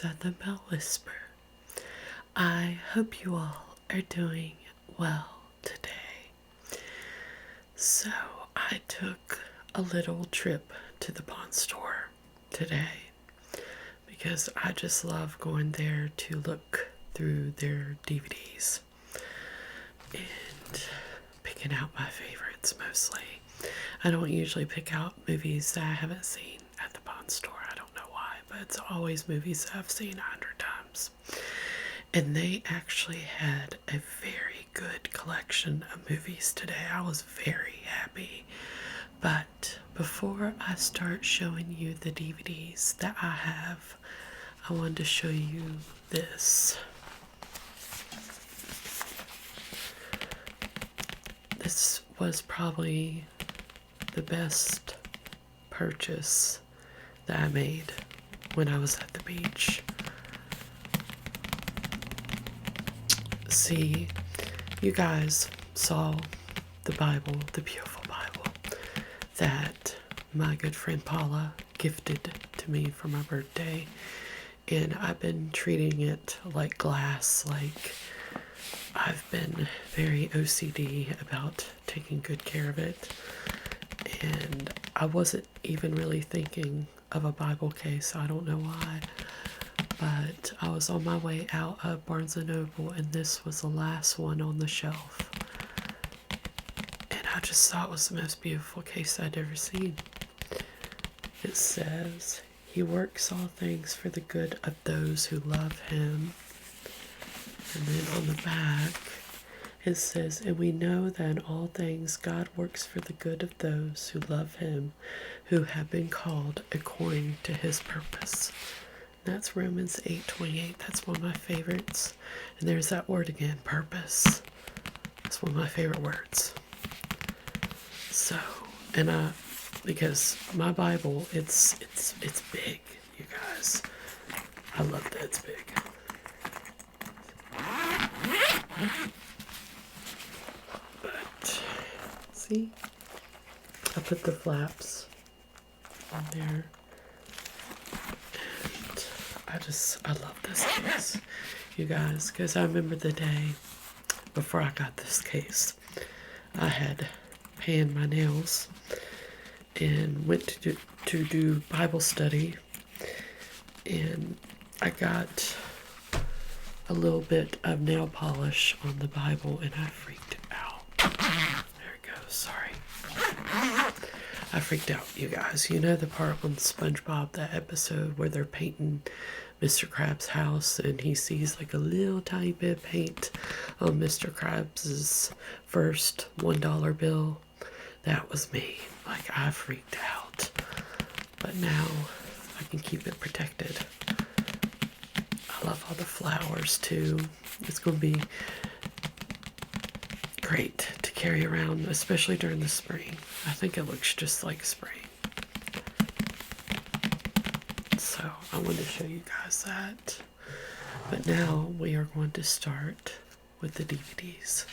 at the Bell Whisper. I hope you all are doing well today. So, I took a little trip to the pawn store today because I just love going there to look through their DVDs and picking out my favorites mostly. I don't usually pick out movies that I haven't seen at the pawn store. I don't know why, but it's always movies that I've seen 100 times. And they actually had a very good collection of movies today. I was very happy. But before I start showing you the DVDs that I have, I wanted to show you this. This was probably the best purchase that I made when I was at the beach. See, you guys saw the Bible, the beautiful Bible, that my good friend Paula gifted to me for my birthday. And I've been treating it like glass, like I've been very OCD about taking good care of it. And I wasn't even really thinking of a Bible case. I don't know why. But I was on my way out of Barnes & Noble, and this was the last one on the shelf. And I just thought it was the most beautiful case I'd ever seen. It says, "He works all things for the good of those who love him." And then on the back, it says, "And we know that in all things God works for the good of those who love him, who have been called according to his purpose." That's Romans 8:28. That's one of my favorites. And there's that word again, purpose. That's one of my favorite words. So, and because my Bible, it's big, you guys. I love that it's big. But, see? I put the flaps on there. I love this case, you guys, because I remember the day before I got this case. I had panned my nails and went to do Bible study, and I got a little bit of nail polish on the Bible, and I freaked out. There it goes, sorry. I freaked out, you guys. You know the part on SpongeBob, that episode where they're painting Mr. Krabs' house, and he sees like a little tiny bit of paint on Mr. Krabs' first $1 bill? That was me. Like, I freaked out. But now I can keep it protected. I love all the flowers too. It's going to be great to carry around, especially during the spring. I think it looks just like spring. So I wanted to show you guys that. But now we are going to start with the DVDs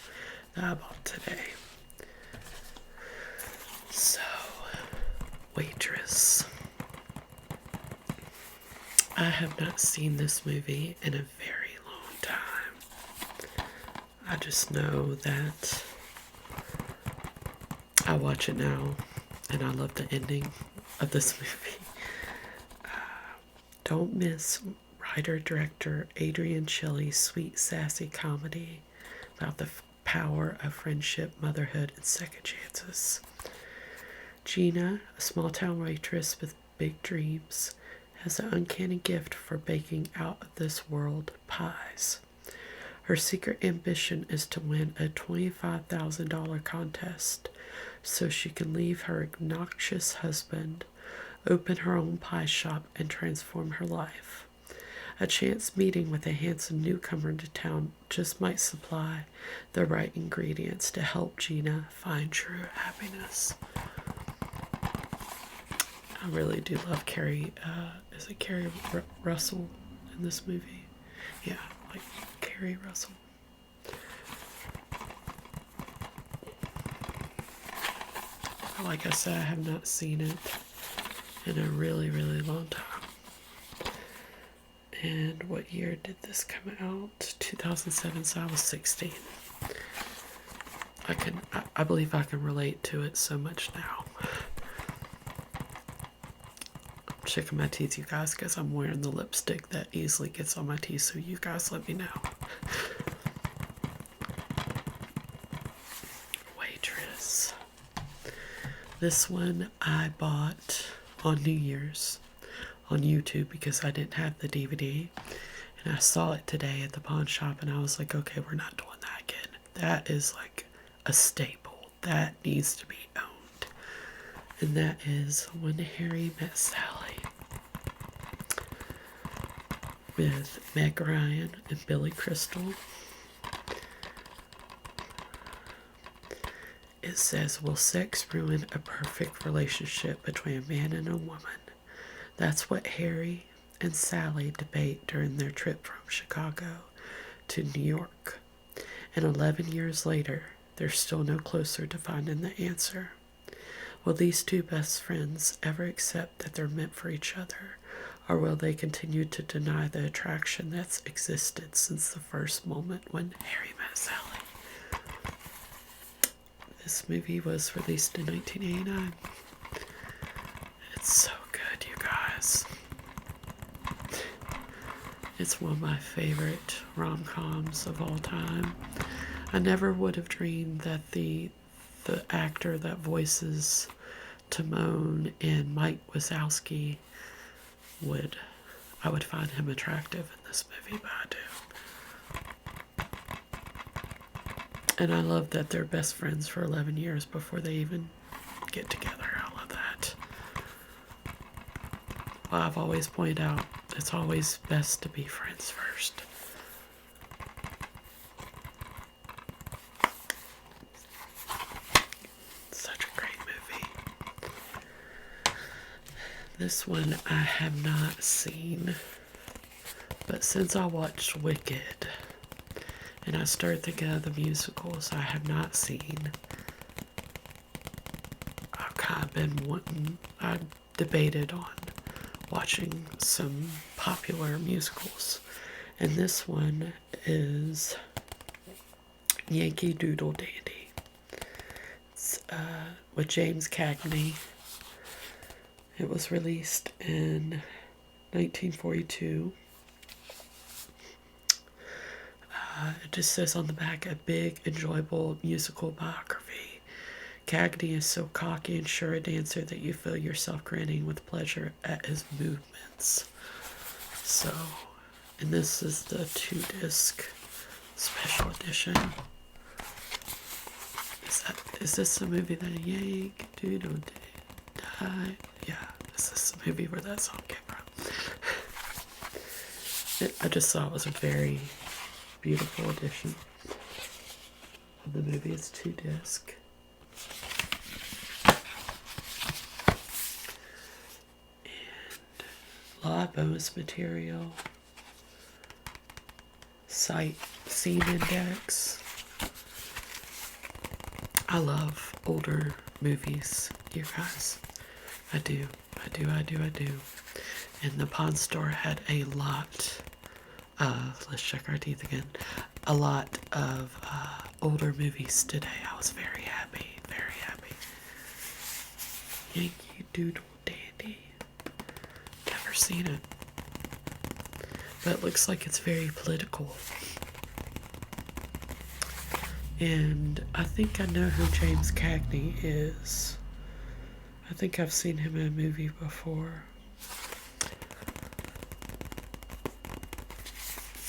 that I bought today. So, Waitress. I have not seen this movie in a very long time. I just know that I watch it now, and I love the ending of this movie. Don't miss writer-director Adrian Shelley's sweet, sassy comedy about the power of friendship, motherhood, and second chances. Gina, a small-town waitress with big dreams, has an uncanny gift for baking out-of-this-world pies. Her secret ambition is to win a $25,000 contest so she can leave her obnoxious husband, open her own pie shop, and transform her life. A chance meeting with a handsome newcomer to town just might supply the right ingredients to help Gina find true happiness. I really do love Carrie. Is it Carrie Russell in this movie? Yeah, like Carrie Russell. Like I said, I have not seen it in a really, really long time. And what year did this come out? 2007, so I was 16. I believe I can relate to it so much now. I'm checking my teeth, you guys, because I'm wearing the lipstick that easily gets on my teeth, so you guys let me know. Waitress. This one I bought on New Year's on YouTube because I didn't have the DVD. And I saw it today at the pawn shop and I was like, okay, we're not doing that again. That is like a staple. That needs to be owned. And that is When Harry Met Sally with Meg Ryan and Billy Crystal. It says, will sex ruin a perfect relationship between a man and a woman? That's what Harry and Sally debate during their trip from Chicago to New York. And 11 years later, they're still no closer to finding the answer. Will these two best friends ever accept that they're meant for each other? Or will they continue to deny the attraction that's existed since the first moment when Harry met Sally? This movie was released in 1989. It's so good, you guys. It's one of my favorite rom-coms of all time. I never would have dreamed that the actor that voices Timon and Mike Wazowski I would find him attractive in this movie, but I do. And I love that they're best friends for 11 years before they even get together. I love that. Well, I've always pointed out, it's always best to be friends first. Such a great movie. This one I have not seen, but since I watched Wicked and I started thinking of the musicals I have not seen, I've kind of been wanting, I debated on watching some popular musicals, and this one is Yankee Doodle Dandy. It's with James Cagney. It was released in 1942. It just says on the back, a big, enjoyable musical biography. Cagney is so cocky and sure a dancer that you feel yourself grinning with pleasure at his movements. So, and this is the 2-disc special edition. Is this the movie that Yankee Doodle Die? Yeah, this is the movie where that song came from. I just thought it was a very beautiful edition of the movie. It's 2-disc. And a lot of bonus material. Scene index. I love older movies, you guys. I do. And the pawn store had a lot of, let's check our teeth again, a lot of older movies today. I was very happy. Yankee Doodle Dandy. Never seen it. But it looks like it's very political. And I think I know who James Cagney is. I think I've seen him in a movie before.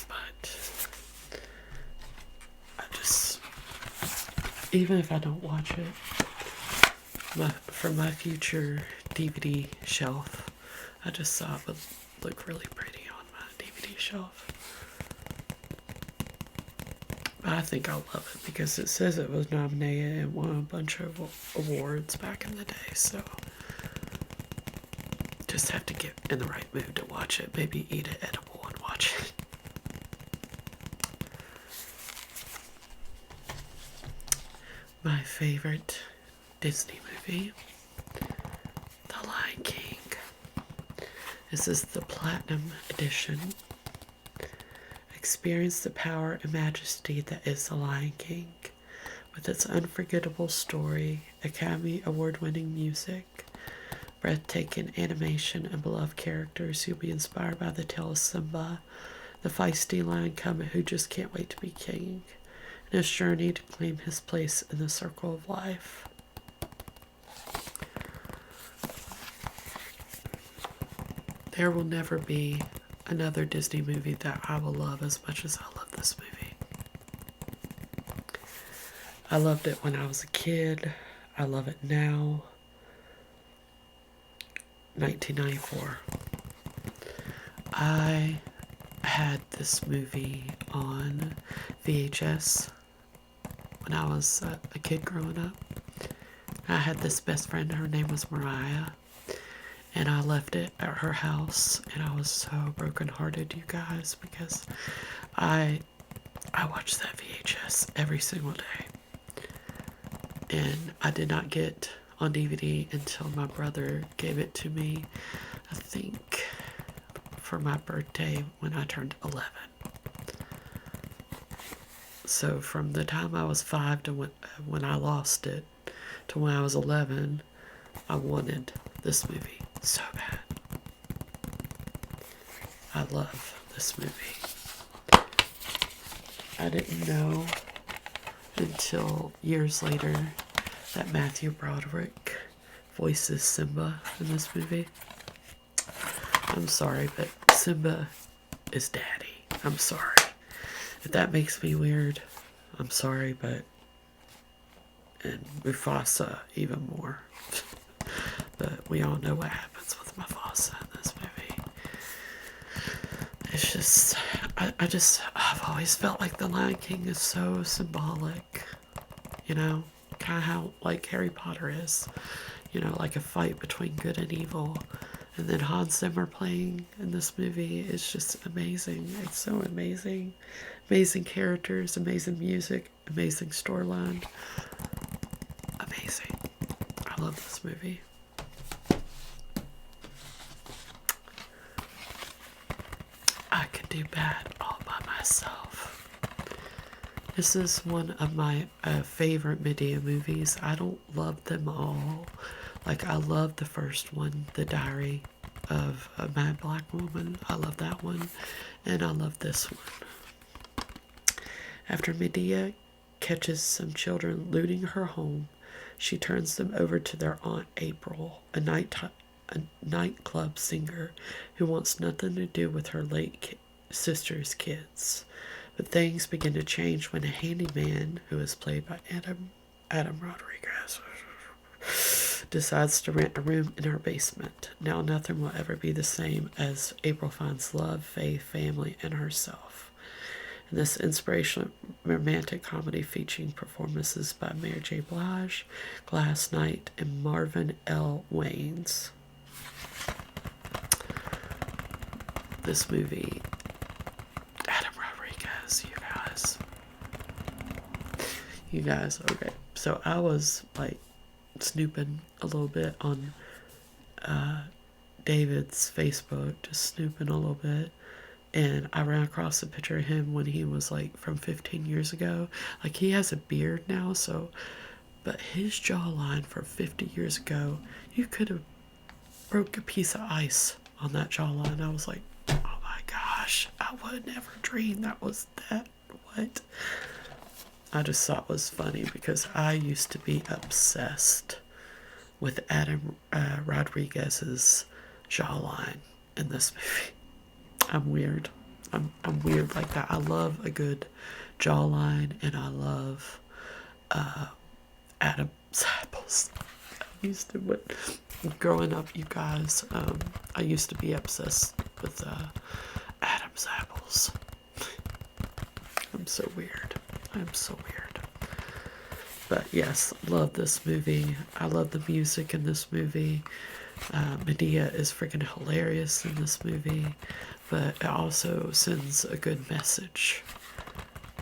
But I just, even if I don't watch it, for my future DVD shelf, I just thought it would look really pretty on my DVD shelf. But I think I'll love it because it says it was nominated and won a bunch of awards back in the day, so just have to get in the right mood to watch it. Maybe eat an edible and watch it. My favorite Disney movie, The Lion King. This is the Platinum Edition. experience the power and majesty that is The Lion King. With its unforgettable story, Academy Award-winning music, breathtaking animation, and beloved characters, you'll be inspired by the tale of Simba, the feisty lion cub who just can't wait to be king, and his journey to claim his place in the circle of life. There will never be another Disney movie that I will love as much as I love this movie. I loved it when I was a kid. I love it now. 1994. I had this movie on VHS when I was a kid growing up. I had this best friend. Her name was Mariah. And I left it at her house. And I was so brokenhearted, you guys, because I watched that VHS every single day. And I did not get on DVD until my brother gave it to me, I think, for my birthday when I turned 11. So from the time I was 5 to when I lost it to when I was 11, I wanted this movie so bad. I love this movie. I didn't know until years later that Matthew Broderick voices Simba in this movie. I'm sorry, but Simba is daddy. I'm sorry. If that makes me weird, I'm sorry, but... And Mufasa even more. But we all know what happens with Mufasa in this movie. It's just... I've always felt like The Lion King is so symbolic. You know? Kind of how, like, Harry Potter is. You know, like a fight between good and evil. And then Hans Zimmer playing in this movie is just amazing. It's so amazing. Amazing characters, amazing music, amazing storyline. Amazing. I love this movie. I could do bad all by myself. This is one of my favorite Medea movies. I don't love them all. Like, I love the first one, The Diary of a Mad Black Woman. I love that one. And I love this one. After Medea catches some children looting her home, she turns them over to their Aunt April, a nightclub singer who wants nothing to do with her late sister's kids. But things begin to change when a handyman, who is played by Adam Rodriguez, decides to rent a room in her basement. Now nothing will ever be the same as April finds love, faith, family, and herself. In this inspirational romantic comedy featuring performances by Mary J. Blige, Glass Knight, and Marvin L. Wayans. This movie, Adam Rodriguez, you guys, okay. So I was like snooping a little bit on David's Facebook, just snooping a little bit, and I ran across a picture of him when he was like from 15 years ago. Like, he has a beard now, so, but his jawline for 50 years ago, you could have broke a piece of ice on that jawline. I was like, oh my gosh, I would never dream that was that. What? I just thought it was funny because I used to be obsessed with Adam Rodriguez's jawline in this movie. I'm weird. I'm weird like that. I love a good jawline, and I love Adam's apples. I used to, growing up, you guys, I used to be obsessed with Adam's apples. I'm so weird. I'm so weird. But yes, love this movie. I love the music in this movie. Medea is freaking hilarious in this movie, but it also sends a good message,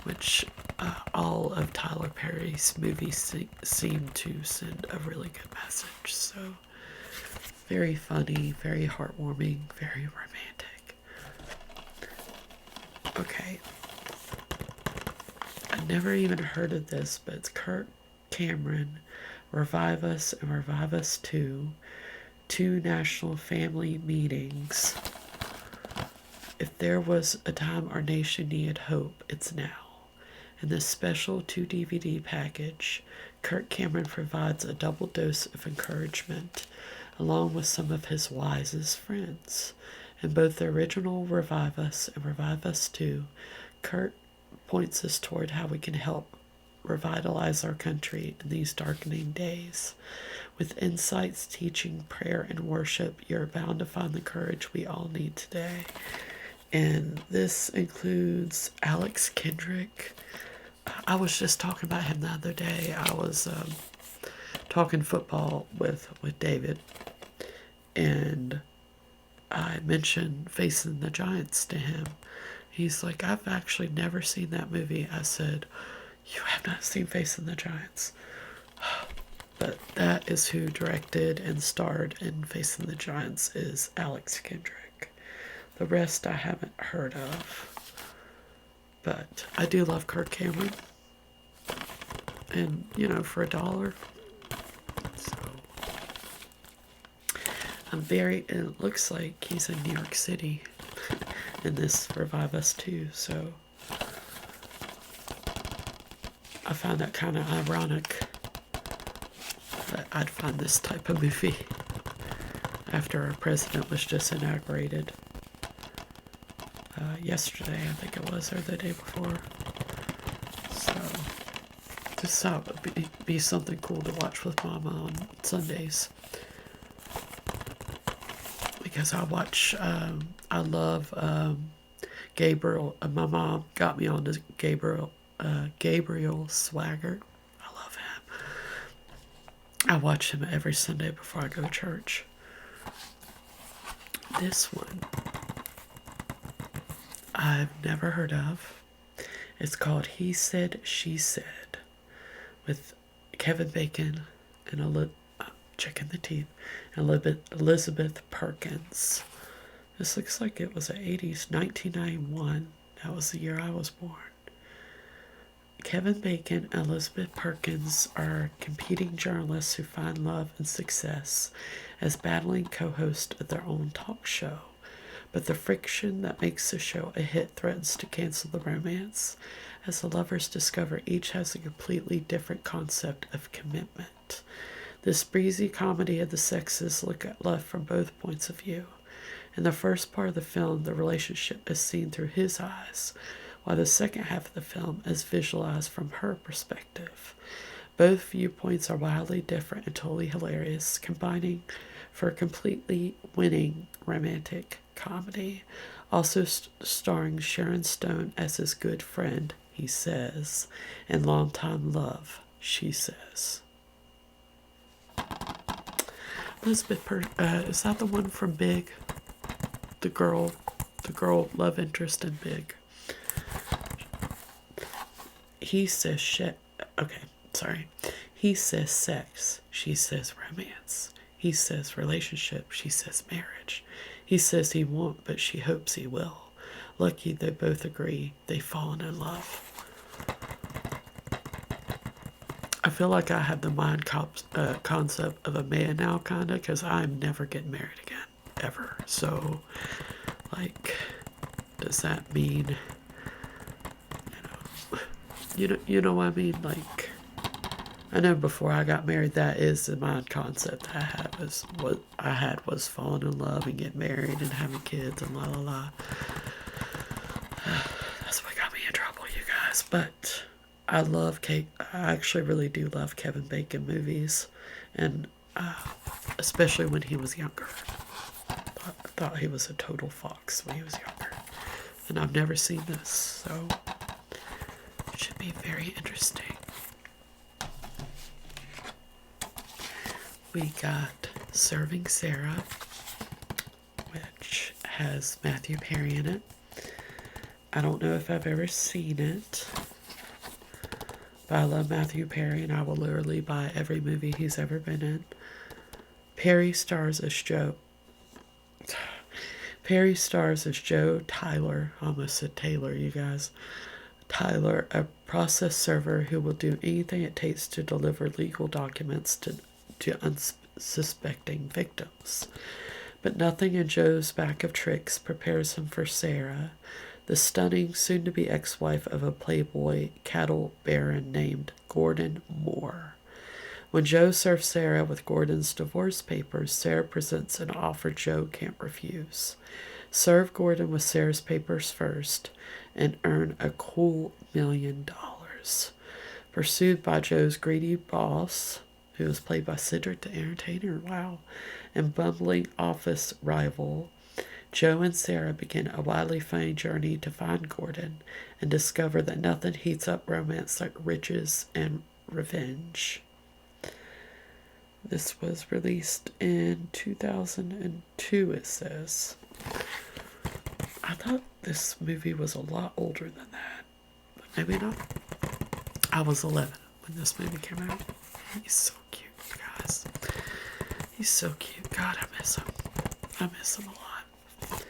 which all of Tyler Perry's movies seem to send a really good message. So, very funny, very heartwarming, very romantic. Okay. I never even heard of this, but it's Kirk Cameron, Revive Us and Revive Us 2, two national family meetings. If there was a time our nation needed hope, it's now. In this special 2 DVD package, Kirk Cameron provides a double dose of encouragement, along with some of his wisest friends. In both the original Revive Us and Revive Us 2, Kirk points us toward how we can help revitalize our country in these darkening days. With insights, teaching, prayer, and worship, you're bound to find the courage we all need today. And this includes Alex Kendrick. I was just talking about him the other day. I was talking football with David, and I mentioned Facing the Giants to him. He's like, I've actually never seen that movie. I said, you have not seen Facing the Giants. But that is who directed and starred in Facing the Giants, is Alex Kendrick. The rest I haven't heard of. But I do love Kirk Cameron. And, for $1. So, it looks like he's in New York City in this Revive Us 2. So, I found that kind of ironic that I'd find this type of movie after our president was just inaugurated. Yesterday, I think it was, or the day before. So, just thought it would be something cool to watch with Mama on Sundays. Because I love Gabriel. My mom got me on to Gabriel Swaggart. I love him. I watch him every Sunday before I go to church. This one I've never heard of. It's called He Said, She Said, with Kevin Bacon and checking the teeth, and Elizabeth Perkins. This looks like it was an 80s, 1991. That was the year I was born. Kevin Bacon and Elizabeth Perkins are competing journalists who find love and success as battling co-hosts of their own talk show. But the friction that makes the show a hit threatens to cancel the romance, as the lovers discover each has a completely different concept of commitment. This breezy comedy of the sexes look at love from both points of view. In the first part of the film, the relationship is seen through his eyes, while the second half of the film is visualized from her perspective. Both viewpoints are wildly different and totally hilarious, combining for a completely winning romantic comedy. Also starring Sharon Stone as his good friend, he says, and longtime love, she says. Elizabeth is that the one from Big? The girl love interest in Big. He says He says sex, she says romance. He says relationship, she says marriage. He says he won't, but she hopes he will. Lucky they both agree they've fallen in love. I feel like I have the mind concept of a man now, kind of, because I'm never getting married again, ever. So, does that mean, you know what I mean? I know before I got married, that is the mind concept I had, was what I had was falling in love and getting married and having kids and la la la. That's what got me in trouble, you guys. But I actually really do love Kevin Bacon movies, and especially when he was younger. I thought he was a total fox when he was younger. And I've never seen this, so it should be very interesting. We got Serving Sarah, which has Matthew Perry in it. I don't know if I've ever seen it, but I love Matthew Perry, and I will literally buy every movie he's ever been in. Perry stars as Joe Perry stars as Joe Tyler, I almost said Taylor, you guys. Tyler, a process server who will do anything it takes to deliver legal documents to unsuspecting victims. But nothing in Joe's bag of tricks prepares him for Sarah, the stunning, soon-to-be ex-wife of a playboy cattle baron named Gordon Moore. When Joe serves Sarah with Gordon's divorce papers, Sarah presents an offer Joe can't refuse. Serve Gordon with Sarah's papers first and earn a cool $1 million. Pursued by Joe's greedy boss, who was played by Cedric the Entertainer, wow, and bumbling office rival, Joe and Sarah begin a wildly funny journey to find Gordon and discover that nothing heats up romance like riches and revenge. This was released in 2002, it says. I thought this movie was a lot older than that, but maybe not. I was 11 when this movie came out. He's so cute, you guys. He's so cute. God, I miss him. I miss him a lot.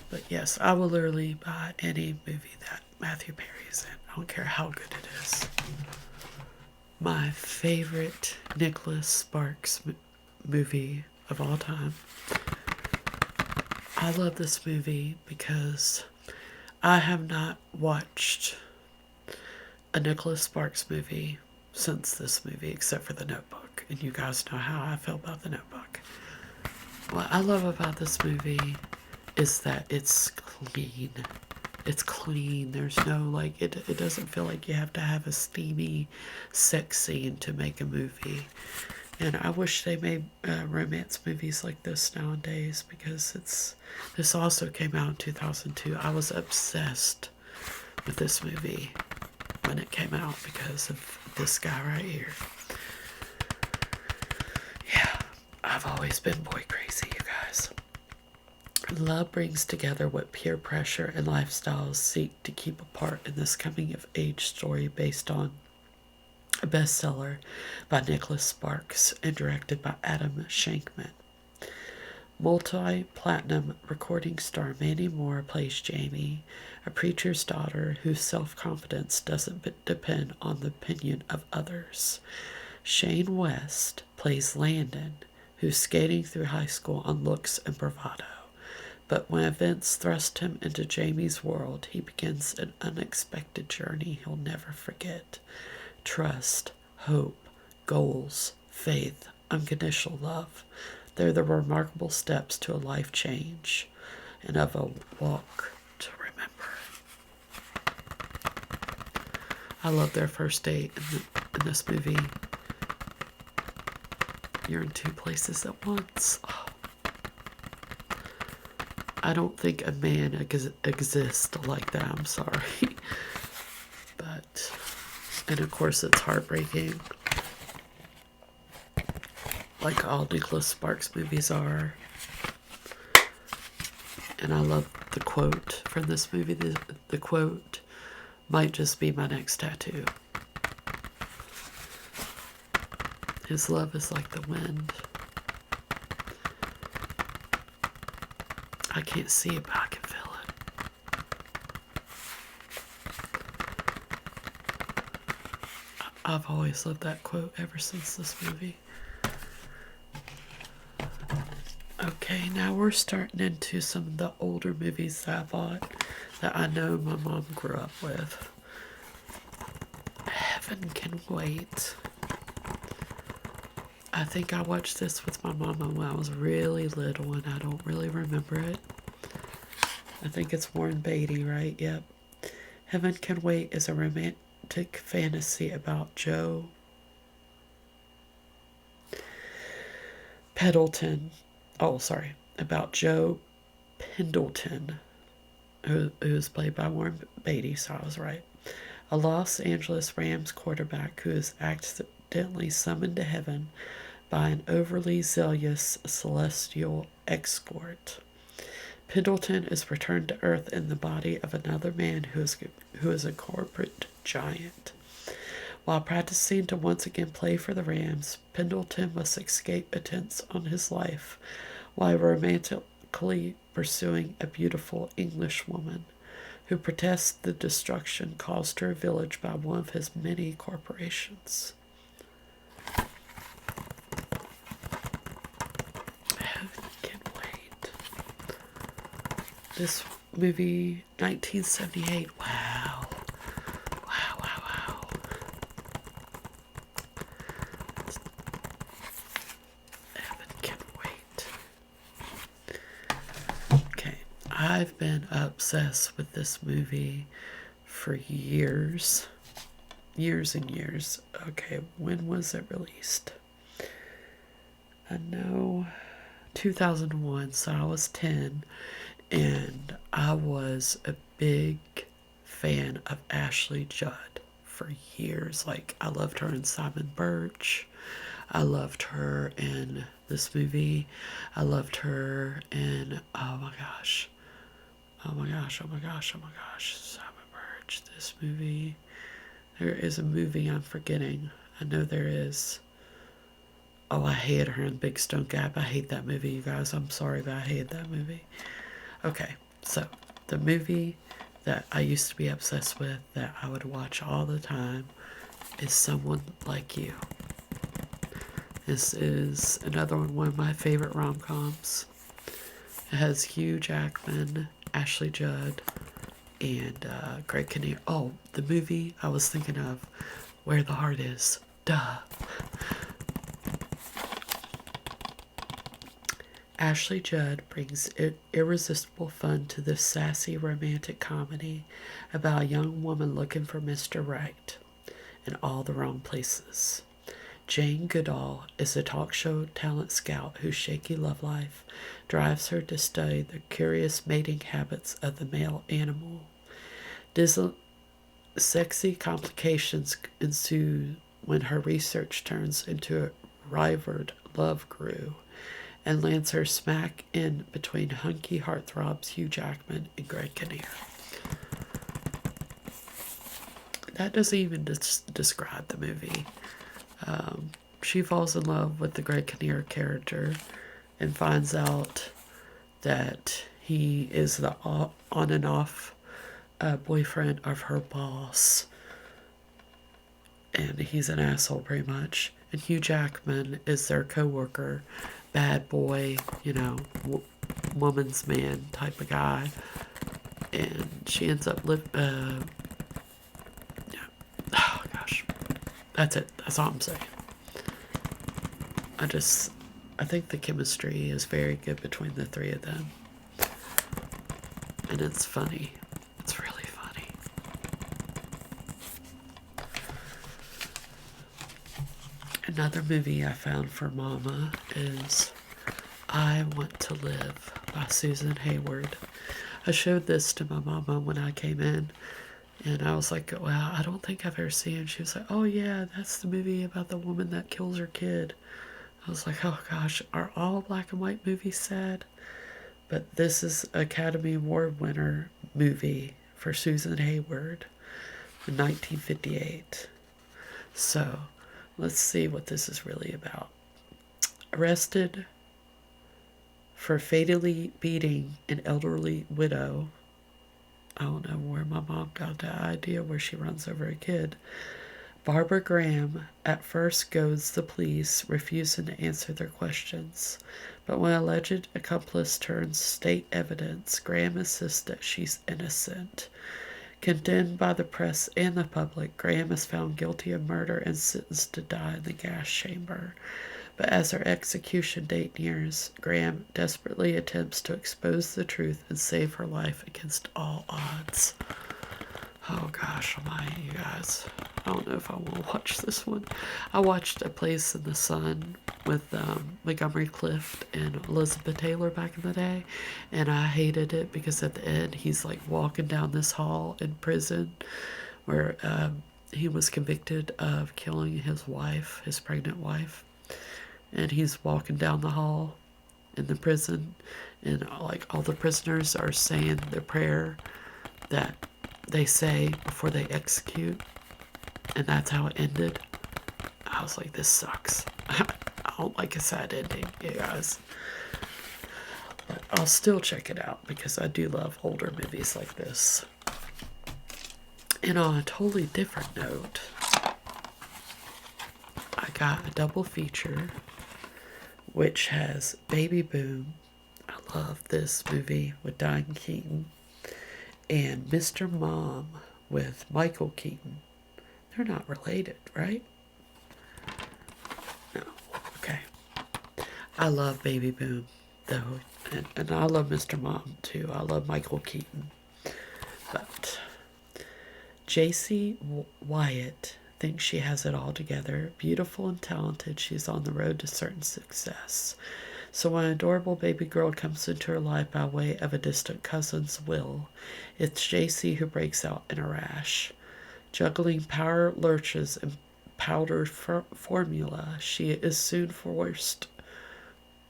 But yes, I will literally buy any movie that Matthew Perry is in. I don't care how good it is. My favorite Nicholas Sparks movie of all time. I love this movie because I have not watched a Nicholas Sparks movie since this movie, except for The Notebook. And you guys know how I feel about The Notebook. What I love about this movie is that it's clean. It's clean. There's no, it doesn't feel like you have to have a steamy sex scene to make a movie. And I wish they made romance movies like this nowadays, because this also came out in 2002. I was obsessed with this movie when it came out because of this guy right here. Yeah, I've always been boy crazy, you guys. Love brings together what peer pressure and lifestyles seek to keep apart in this coming-of-age story based on a bestseller by Nicholas Sparks and directed by Adam Shankman. Multi-platinum recording star Mandy Moore plays Jamie, a preacher's daughter whose self-confidence doesn't depend on the opinion of others. Shane West plays Landon, who's skating through high school on looks and bravado. But when events thrust him into Jamie's world, he begins an unexpected journey he'll never forget. Trust, hope, goals, faith, unconditional love. They're the remarkable steps to a life change and of a walk to remember. I love their first date in this movie. You're in two places at once. Oh. I don't think a man exists like that. I'm sorry. And of course it's heartbreaking. Like all Nicholas Sparks movies are. And I love the quote from this movie. The quote might just be my next tattoo. His love is like the wind. I can't see it, but I can feel it. I've always loved that quote ever since this movie. Okay, now we're starting into some of the older movies that I bought that I know my mom grew up with. Heaven Can Wait. I think I watched this with my mama when I was really little and I don't really remember it. I think it's Warren Beatty, right? Yep. Heaven Can Wait is a romantic fantasy about Joe Pendleton. About Joe Pendleton, who is played by Warren Beatty, so I was right. A Los Angeles Rams quarterback who is accidentally summoned to heaven by an overly zealous celestial escort. Pendleton is returned to Earth in the body of another man who is a corporate giant. While practicing to once again play for the Rams, Pendleton must escape attempts on his life while romantically pursuing a beautiful English woman who protests the destruction caused to her village by one of his many corporations. I can't wait. This movie, 1978. Wow. Wow, wow, wow. I can't wait. Okay, I've been obsessed with this movie for years. Years and years. Okay, when was it released? I know 2001, so I was 10, and I was a big fan of Ashley Judd for years. Like, I loved her in Simon Birch. I loved her in this movie. I loved her in, oh my gosh, Simon Birch, this movie. There is a movie I'm forgetting. I know there is. Oh, I hated her in Big Stone Gap. I hate that movie, you guys. I'm sorry, but I hated that movie. Okay, so the movie that I used to be obsessed with, that I would watch all the time, is Someone Like You. This is another one of my favorite rom-coms. It has Hugh Jackman, Ashley Judd, and Greg Kinnear. Oh, the movie I was thinking of, Where the Heart Is. Duh. Ashley Judd brings irresistible fun to this sassy romantic comedy about a young woman looking for Mr. Right in all the wrong places. Jane Goodall is a talk show talent scout whose shaky love life drives her to study the curious mating habits of the male animal. Sexy complications ensue when her research turns into a rivaled love brew and lands her smack in between hunky heartthrobs Hugh Jackman and Greg Kinnear. That doesn't even describe the movie. She falls in love with the Greg Kinnear character and finds out that he is the on and off boyfriend of her boss. And he's an asshole pretty much. And Hugh Jackman is their co-worker, bad boy, woman's man type of guy. And she ends up oh gosh. That's it. That's all I'm saying. I think the chemistry is very good between the three of them. And it's funny. It's really funny. Another movie I found for Mama is I Want to Live by Susan Hayward. I showed this to my mama when I came in, and I was like, wow, I don't think I've ever seen it. She was like, oh yeah, that's the movie about the woman that kills her kid. I was like, oh gosh, are all black and white movies sad? But this is Academy Award winner movie for Susan Hayward in 1958. So, let's see what this is really about. Arrested for fatally beating an elderly widow. I don't know where my mom got that idea where she runs over a kid. Barbara Graham at first goads the police, refusing to answer their questions. But when alleged accomplice turns state evidence, Graham insists that she's innocent. Condemned by the press and the public, Graham is found guilty of murder and sentenced to die in the gas chamber. But as her execution date nears, Graham desperately attempts to expose the truth and save her life against all odds. Oh gosh, you guys. I don't know if I want to watch this one. I watched A Place in the Sun with Montgomery Clift and Elizabeth Taylor back in the day, and I hated it because at the end he's like walking down this hall in prison where he was convicted of killing his wife, his pregnant wife, and he's walking down the hall in the prison, and like all the prisoners are saying the prayer that they say before they execute, and that's how it ended. I was like, this sucks. I don't like a sad ending, you guys. But I'll still check it out because I do love older movies like this. And on a totally different note, I got a double feature which has Baby Boom. I love this movie with Diane Keaton. And Mr. Mom with Michael Keaton. They're not related, right? No. Okay. I love Baby Boom, though. And I love Mr. Mom, too. I love Michael Keaton. But JC Wyatt thinks she has it all together. Beautiful and talented, she's on the road to certain success. So when an adorable baby girl comes into her life by way of a distant cousin's will, it's JC who breaks out in a rash. Juggling power lurches and powdered formula, she is soon forced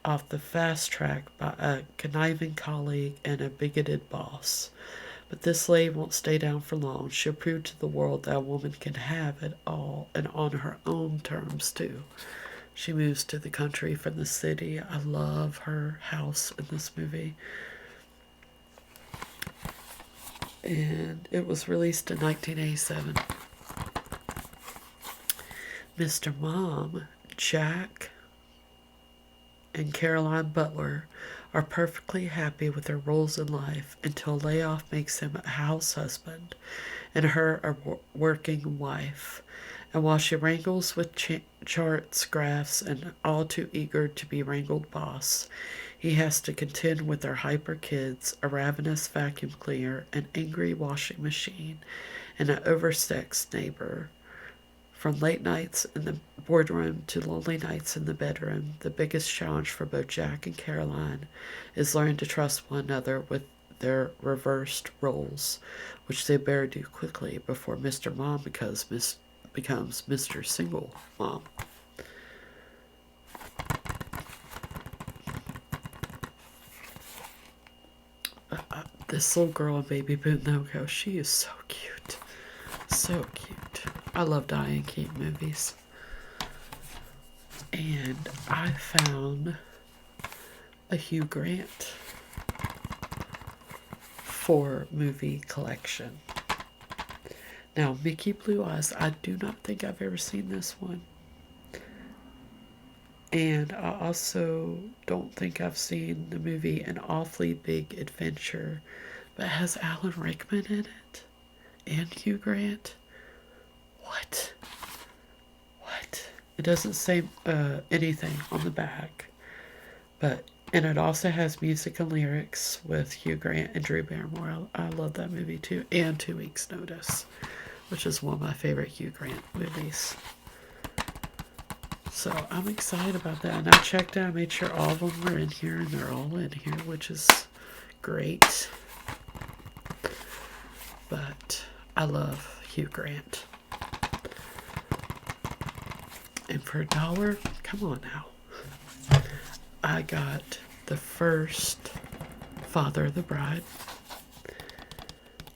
off the fast track by a conniving colleague and a bigoted boss. But this slave won't stay down for long. She'll prove to the world that a woman can have it all, and on her own terms, too. She moves to the country from the city. I love her house in this movie. And it was released in 1987. Mr. Mom, Jack, and Caroline Butler are perfectly happy with their roles in life until layoff makes him a house husband and her a working wife. And while she wrangles with charts, graphs, and all too eager to be wrangled boss, he has to contend with their hyper kids, a ravenous vacuum cleaner, an angry washing machine, and an oversexed neighbor. From late nights in the boardroom to lonely nights in the bedroom, the biggest challenge for both Jack and Caroline is learning to trust one another with their reversed roles, which they better do quickly before Mr. Mom becomes Mr. Single Mom. This little girl in Baby Boom, though, she is so cute. So cute. I love Diane Keaton movies. And I found a Hugh Grant 4-movie collection. Now, Mickey Blue Eyes, I do not think I've ever seen this one. And I also don't think I've seen the movie An Awfully Big Adventure. But it has Alan Rickman in it. And Hugh Grant. What? It doesn't say anything on the back. And it also has music and lyrics with Hugh Grant and Drew Barrymore. I love that movie too. And 2 Weeks Notice, which is one of my favorite Hugh Grant movies. So I'm excited about that. And I checked out, I made sure all of them were in here, and they're all in here, which is great. But I love Hugh Grant. And for $1, come on now, I got the first Father of the Bride.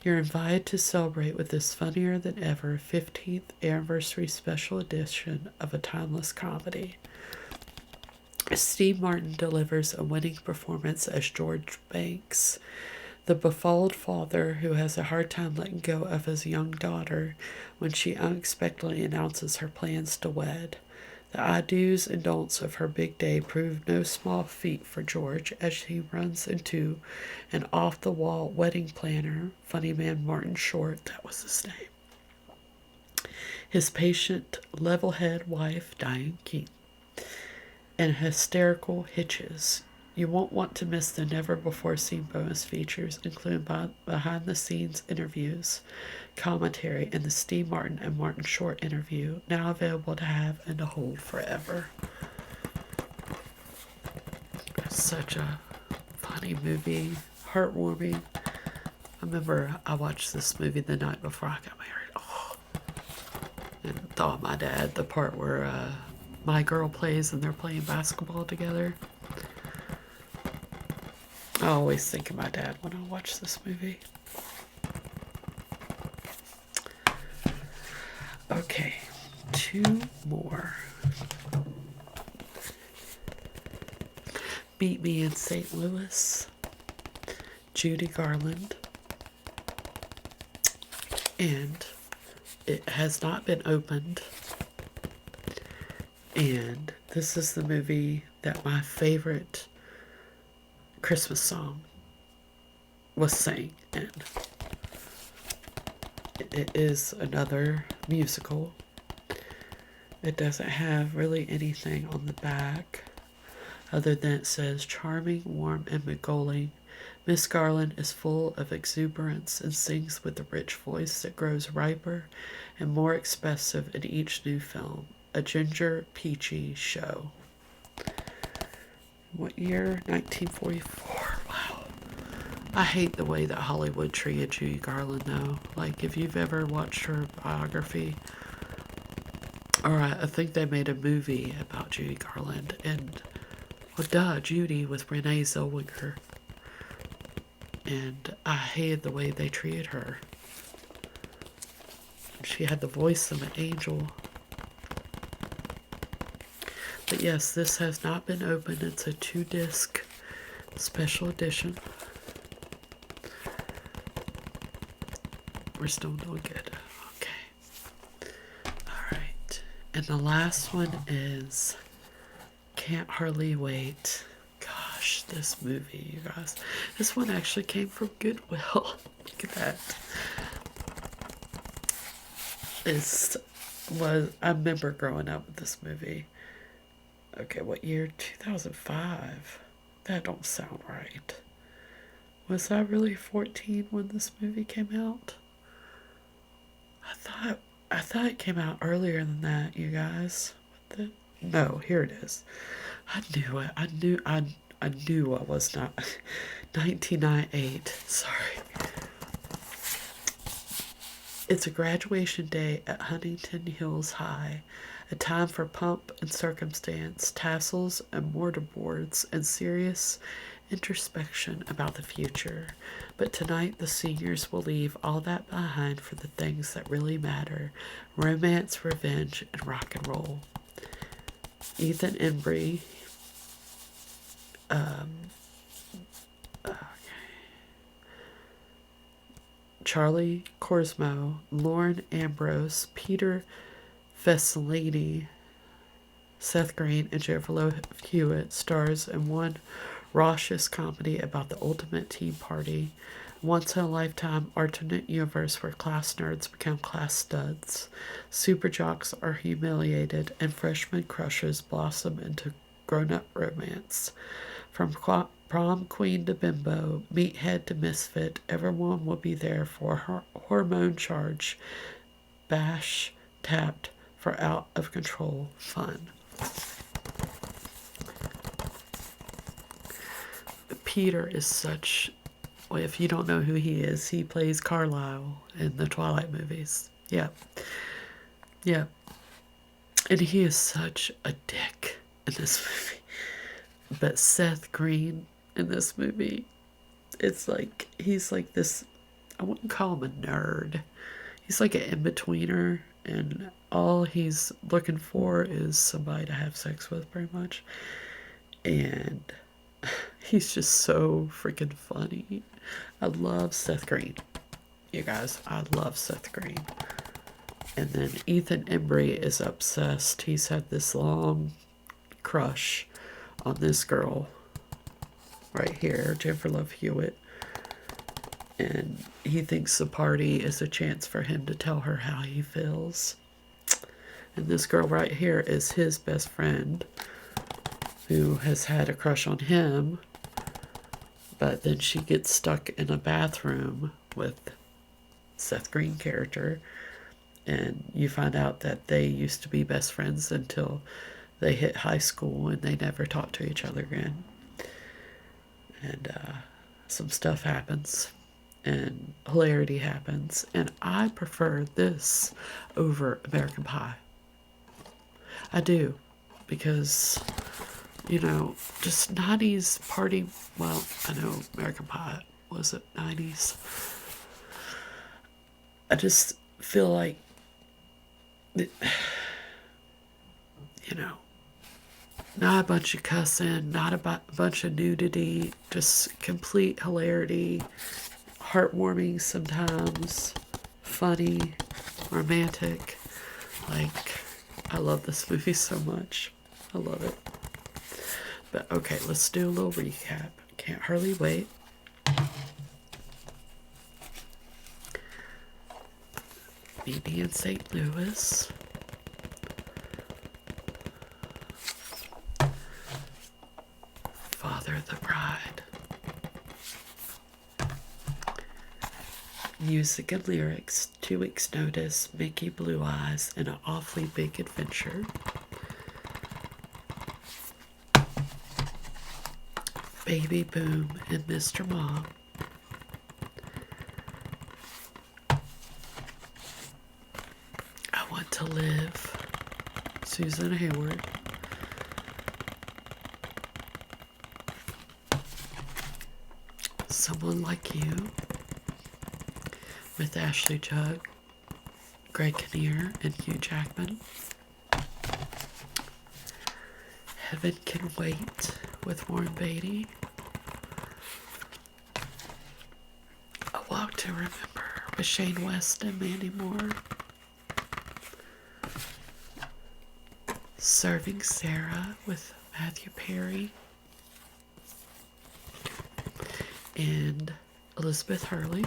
You're invited to celebrate with this funnier than ever 15th anniversary special edition of a timeless comedy. Steve Martin delivers a winning performance as George Banks, the befouled father who has a hard time letting go of his young daughter when she unexpectedly announces her plans to wed. The I-do's and don'ts of her big day prove no small feat for George as he runs into an off-the-wall wedding planner, funny man Martin Short, that was his name, his patient, level-headed wife, Diane Keaton, and hysterical Hitches. You won't want to miss the never-before-seen bonus features, including behind-the-scenes interviews, commentary, and the Steve Martin and Martin Short interview, now available to have and to hold forever. Such a funny movie, heartwarming. I remember I watched this movie the night before I got married. Oh, and thought of my dad, the part where my girl plays and they're playing basketball together. I always think of my dad when I watch this movie. Okay, 2 more. Meet Me in St. Louis, Judy Garland, and it has not been opened. And this is the movie that my favorite Christmas song was sang in. It is another musical. It doesn't have really anything on the back other than it says, charming, warm, and beguiling, Miss Garland is full of exuberance and sings with a rich voice that grows riper and more expressive in each new film. A Ginger Peachy Show. What year? 1944. Wow. I hate the way that Hollywood treated Judy Garland, though. Like, if you've ever watched her biography, or I think they made a movie about Judy Garland, and, well, duh, Judy with Renee Zellweger. And I hated the way they treated her. She had the voice of an angel. But yes, this has not been opened. It's a 2-disc special edition. We're still doing good. Okay. Alright. And the last one is Can't Hardly Wait. Gosh, this movie, you guys. This one actually came from Goodwill. Look at that. I remember growing up with this movie. Okay, what year? 2005. That don't sound right. Was I really 14 when this movie came out? I thought it came out earlier than that, you guys. No, here it is. I knew it. I knew I was not. 1998. Sorry. It's a graduation day at Huntington Hills High, a time for pomp and circumstance, tassels and mortarboards, and serious introspection about the future. But tonight the seniors will leave all that behind for the things that really matter: romance, revenge, and rock and roll. Ethan Embry, Charlie Corsmo, Lauren Ambrose, Peter Vessalini, Seth Green, and Jennifer Love Hewitt stars in one raucous comedy about the ultimate tea party, once-in-a-lifetime alternate universe where class nerds become class studs, super jocks are humiliated, and freshman crushes blossom into grown-up romance. From prom queen to bimbo, meathead to misfit, everyone will be there for hormone charge, bash, tapped for out-of-control fun. Peter is such... Well, if you don't know who he is, he plays Carlisle in the Twilight movies. Yeah. Yeah. And he is such a dick in this movie. But Seth Green in this movie, it's like, he's like this, I wouldn't call him a nerd. He's like an in-betweener, and all he's looking for is somebody to have sex with, pretty much. And he's just so freaking funny. I love Seth Green. You guys, I love Seth Green. And then Ethan Embry is obsessed. He's had this long crush on this girl right here, Jennifer Love Hewitt. And he thinks the party is a chance for him to tell her how he feels. And this girl right here is his best friend, who has had a crush on him, but then she gets stuck in a bathroom with Seth Green character, and you find out that they used to be best friends until they hit high school and they never talked to each other again. And some stuff happens, and hilarity happens, and I prefer this over American Pie. I do, because, you know, just 90s party, well, I know American Pie was it 90s. I just feel like, you know, Not a bunch of cussing, not a bunch of nudity, just complete hilarity, heartwarming sometimes, funny, romantic. Like, I love this movie so much. I love it. But okay, let's do a little recap. Can't hardly wait. Meet me in St. Louis. Father of the Bride. Music and lyrics, 2 weeks notice, Mickey Blue Eyes, and an awfully big adventure. Baby Boom and Mr. Mom. I Want to Live, Susan Hayward. Someone Like You, with Ashley Judd, Greg Kinnear, and Hugh Jackman. Heaven Can Wait, with Warren Beatty. A Walk to Remember, with Shane West and Mandy Moore. Serving Sarah, with Matthew Perry and Elizabeth Hurley.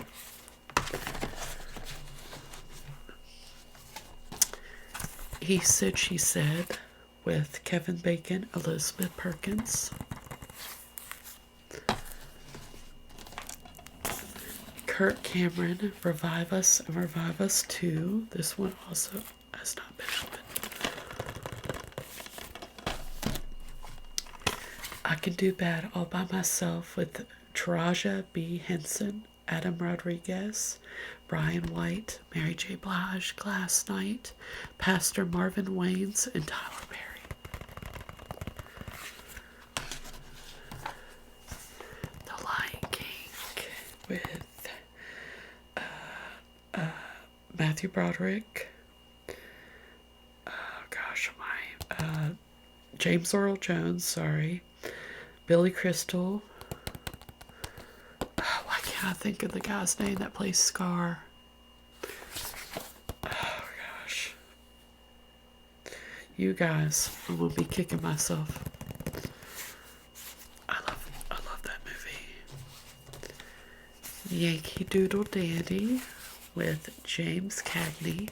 He Said, She Said, with Kevin Bacon, Elizabeth Perkins. Kirk Cameron, Revive Us and Revive Us 2. This one also has not been opened. I Can Do Bad All By Myself, with Taraja B. Henson, Adam Rodriguez, Brian White, Mary J. Blige, Glass Knight, Pastor Marvin Wayans, and Tyler Perry. The Lion King, with Matthew Broderick, James Earl Jones, sorry, Billy Crystal. Why can't I think of the guy's name that plays Scar? Oh gosh. You guys, I'm gonna be kicking myself. I love that movie. Yankee Doodle Dandy, with James Cagney.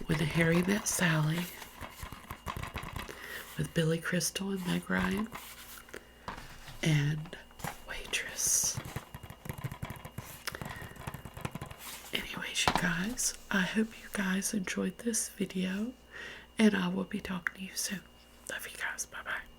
When Harry Met Sally, with Billy Crystal and Meg Ryan. And Waitress. Anyways, you guys, I hope you guys enjoyed this video, and I will be talking to you soon. Love you guys. Bye-bye.